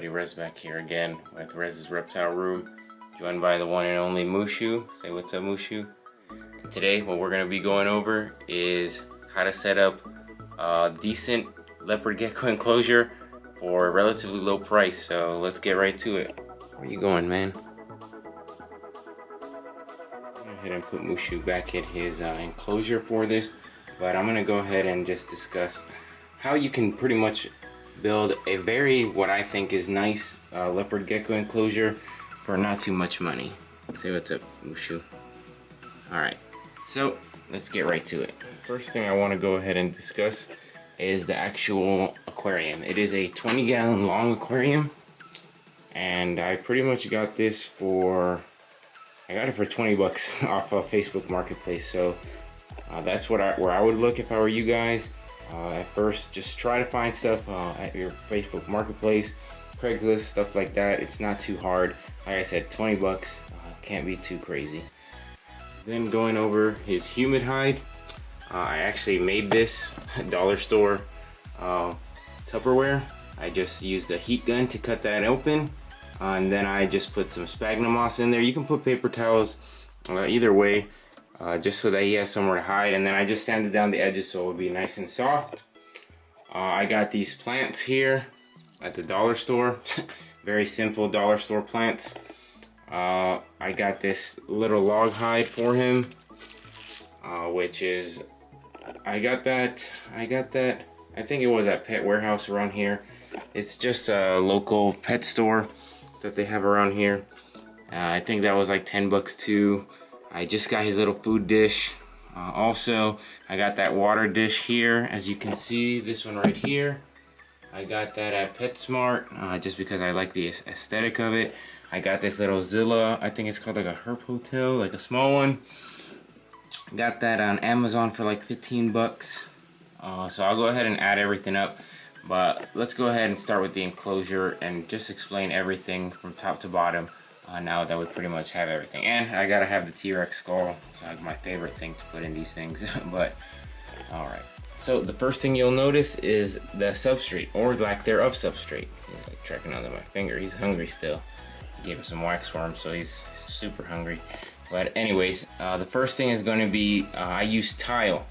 Rez back here again with Rez's Reptile Room, joined by the one and only Mushu. Say what's up, Mushu. And today what we're going to be going over is how to set up a decent leopard gecko enclosure for a relatively low price. So let's get right to it. Where are you going, man? I'm going to go ahead and put Mushu back in his enclosure for this, but I'm going to go ahead and just discuss how you can pretty much build a very, what I think is nice leopard gecko enclosure for not too much money. Say what's up, Mushu. Alright, so let's get right to it. First thing I want to go ahead and discuss is the actual aquarium. It is a 20-gallon long aquarium, and I pretty much got this for, I got it for 20 bucks off of Facebook Marketplace. So that's where I would look if I were you guys. At first, just try to find stuff at your Facebook Marketplace, Craigslist, stuff like that. It's not too hard. Like I said, 20 bucks, can't be too crazy. Then going over his Humid Hide, I actually made this dollar store Tupperware. I just used a heat gun to cut that open, and then I just put some sphagnum moss in there. You can put paper towels, either way. Just so that he has somewhere to hide, and then I just sanded down the edges so it would be nice and soft. I got these plants here at the dollar store. Very simple dollar store plants. I got this little log hide for him, which is, I got that, I think it was at Pet Warehouse around here. It's just a local pet store that they have around here. I think that was like 10 bucks too. I just got his little food dish. Also, I got that water dish here. As you can see, this one right here. I got that at PetSmart just because I like the aesthetic of it. I got this little Zilla. I think it's called like a Herp Hotel, like a small one. Got that on Amazon for like 15 bucks. So I'll go ahead and add everything up. But let's go ahead and start with the enclosure and just explain everything from top to bottom. Now that we pretty much have everything. And I gotta have the T-Rex skull. It's like my favorite thing to put in these things. But alright, so the first thing you'll notice is the substrate, or lack thereof substrate. He's like tracking under my finger. He's hungry still. Gave him some wax for him, so he's super hungry. But anyways, the first thing is going to be I use tile.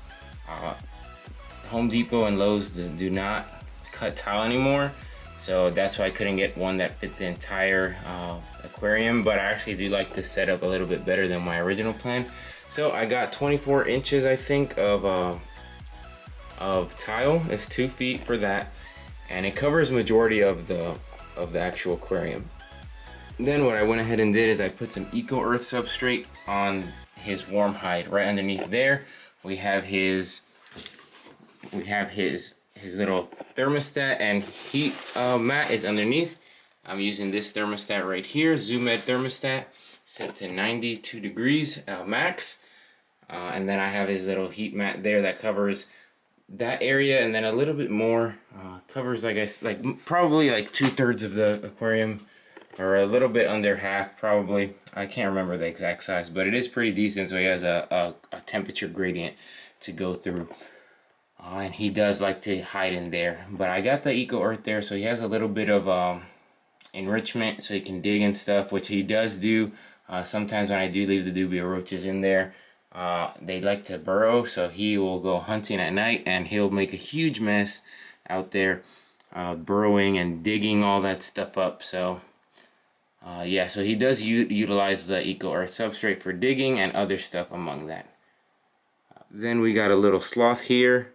Home Depot and Lowe's do not cut tile anymore, so that's why I couldn't get one that fit the entire aquarium. But I actually do like this setup a little bit better than my original plan. So I got 24 inches, I think, of tile. It's 2 feet for that, and it covers majority of the actual aquarium. Then what I went ahead and did is I put some Eco Earth substrate on his warm hide. Right underneath there, we have his little thermostat and heat mat is underneath. I'm using this thermostat right here, ZoomEd thermostat, set to 92 degrees max. And then I have his little heat mat there that covers that area, and then a little bit more. Covers, I guess, like probably like 2/3 of the aquarium, or a little bit under half probably. I can't remember the exact size, but it is pretty decent. So he has a temperature gradient to go through. And he does like to hide in there. But I got the Eco Earth there, so he has a little bit of enrichment so he can dig and stuff, which he does do. Sometimes when I do leave the dubia roaches in there, they like to burrow, so he will go hunting at night and he'll make a huge mess out there, burrowing and digging all that stuff up. So yeah, so he does utilize the Eco Earth substrate for digging and other stuff among that. Then we got a little sloth here,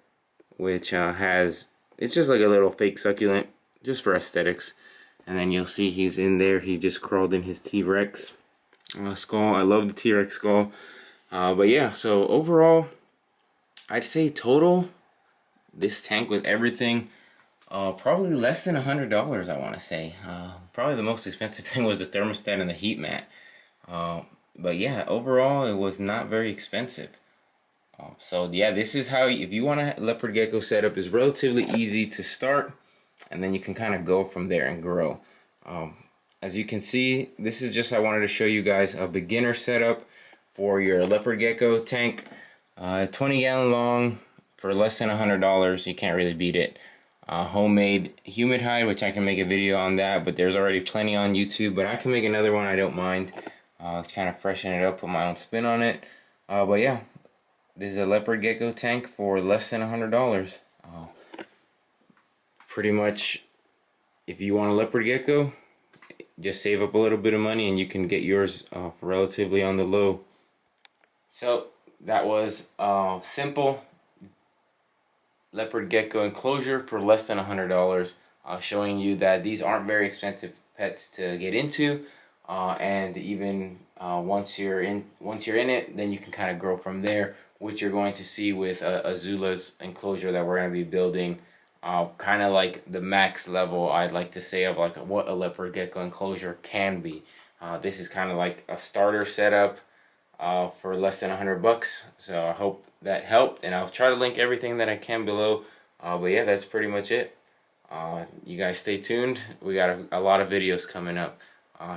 which it's just like a little fake succulent, just for aesthetics. And then you'll see he's in there. He just crawled in his T-Rex skull. I love the T-Rex skull. But yeah, so overall, I'd say total, this tank with everything, probably less than $100, I want to say. Probably the most expensive thing was the thermostat and the heat mat. But yeah, overall, it was not very expensive. So yeah, this is how, if you want a leopard gecko setup, is relatively easy to start, and then you can kind of go from there and grow. As you can see, this is just, I wanted to show you guys a beginner setup for your leopard gecko tank. 20-gallon long for less than $100. You can't really beat it. homemade Humid Hide, which I can make a video on that, but there's already plenty on YouTube, but I can make another one, I don't mind. Kind of freshen it up, put my own spin on it. But yeah, this is a leopard gecko tank for less than $100. Pretty much, if you want a leopard gecko, just save up a little bit of money and you can get yours relatively on the low. So that was simple leopard gecko enclosure for less than $100, showing you that these aren't very expensive pets to get into, and even once you're in it, then you can kind of grow from there, which you're going to see with Azula's enclosure that we're going to be building. Kind of like the max level, I'd like to say, of like what a leopard gecko enclosure can be. This is kind of like a starter setup for less than $100. So I hope that helped, and I'll try to link everything that I can below. But yeah, that's pretty much it. You guys stay tuned. We got a lot of videos coming up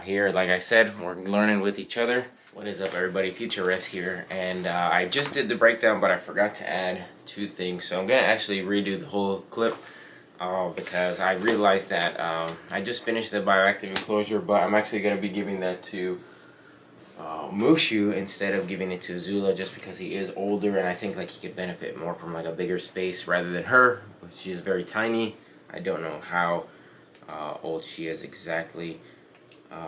here. Like I said, we're learning with each other. What is up, everybody? Future Rest here, and I just did the breakdown, but I forgot to add 2 things. So I'm gonna actually redo the whole clip because I realized that I just finished the bioactive enclosure, but I'm actually gonna be giving that to Mushu instead of giving it to Zula, just because he is older and I think like he could benefit more from like a bigger space rather than her, which she is very tiny. I don't know how old she is exactly.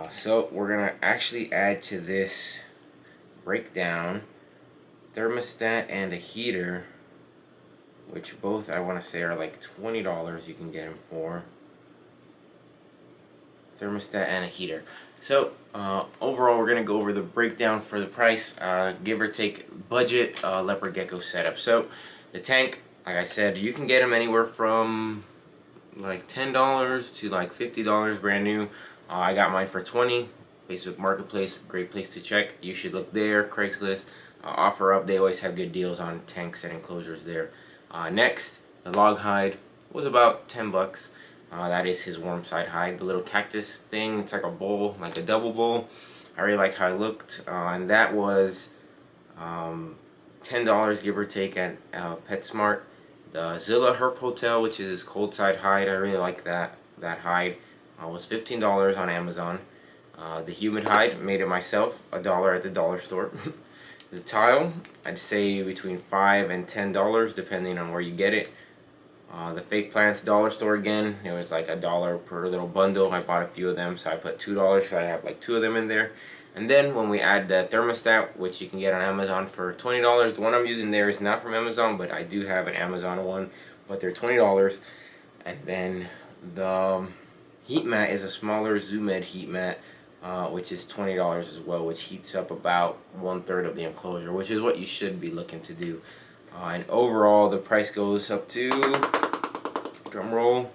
So we're gonna actually add to this breakdown thermostat and a heater, which both I want to say are like $20 you can get them for. Thermostat and a heater. So overall, we're gonna go over the breakdown for the price, give or take budget leopard gecko setup. So the tank, like I said, you can get them anywhere from like $10 to like $50 brand new. I got mine for $20. Facebook Marketplace, great place to check. You should look there. Craigslist, offer up. They always have good deals on tanks and enclosures there. Next, the log hide was about $10. That is his warm side hide. The little cactus thing, it's like a bowl, like a double bowl. I really like how it looked, and that was $10 give or take at PetSmart. The Zilla Herp Hotel, which is his cold side hide, I really like that hide. Was $15 on Amazon. The Humid Hide, made it myself, $1 at the dollar store. The tile, I'd say between $5 and $10 depending on where you get it. The fake plants, dollar store again, it was like $1 per little bundle. I bought a few of them, so I put $2, so I have like 2 of them in there. And then when we add the thermostat, which you can get on Amazon for $20, the one I'm using there is not from Amazon, but I do have an Amazon one, but they're $20. And then the heat mat is a smaller ZooMed heat mat, which is $20 as well, which heats up about 1/3 of the enclosure, which is what you should be looking to do. And overall, the price goes up to, drum roll,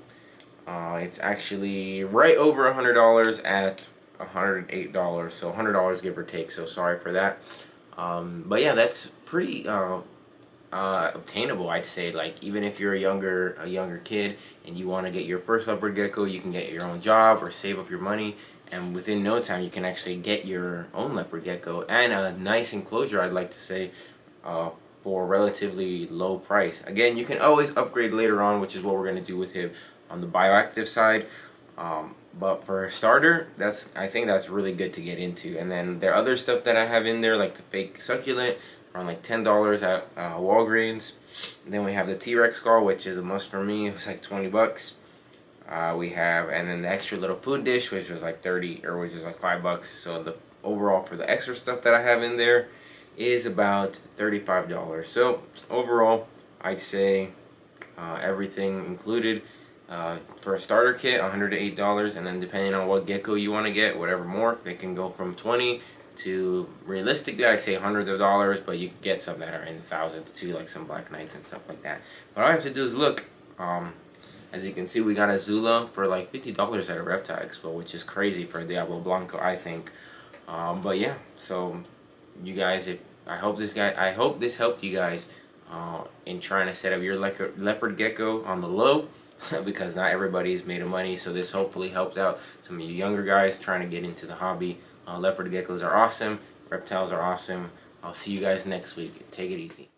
it's actually right over $100 at $108, so $100 give or take, so sorry for that. But yeah, that's pretty obtainable, I'd say. Like, even if you're a younger kid and you want to get your first leopard gecko, you can get your own job or save up your money, and within no time you can actually get your own leopard gecko and a nice enclosure, I'd like to say, for a relatively low price. Again, you can always upgrade later on, which is what we're going to do with him on the bioactive side. But for a starter, I think that's really good to get into. And then there are other stuff that I have in there, like the fake succulent, around like $10 at Walgreens. And then we have the T-Rex skull, which is a must for me. It's like $20. We have, and then the extra little food dish, which was like which is like $5. So the overall for the extra stuff that I have in there is about $35. So overall, I'd say everything included, for a starter kit, $108, and then depending on what gecko you want to get, whatever morph, it can go from 20 to, realistically, I'd say hundreds of dollars, but you can get some that are in the thousands too, like some Black Knights and stuff like that. But all I have to do is look. As you can see, we got a Zula for like $50 at a Reptile Expo, which is crazy for Diablo Blanco, I think. But yeah, so you guys, I hope this helped you guys in trying to set up your leopard gecko on the low, because not everybody's made of money. So this hopefully helped out some of you younger guys trying to get into the hobby. Leopard geckos are awesome. Reptiles are awesome. I'll see you guys next week. Take it easy.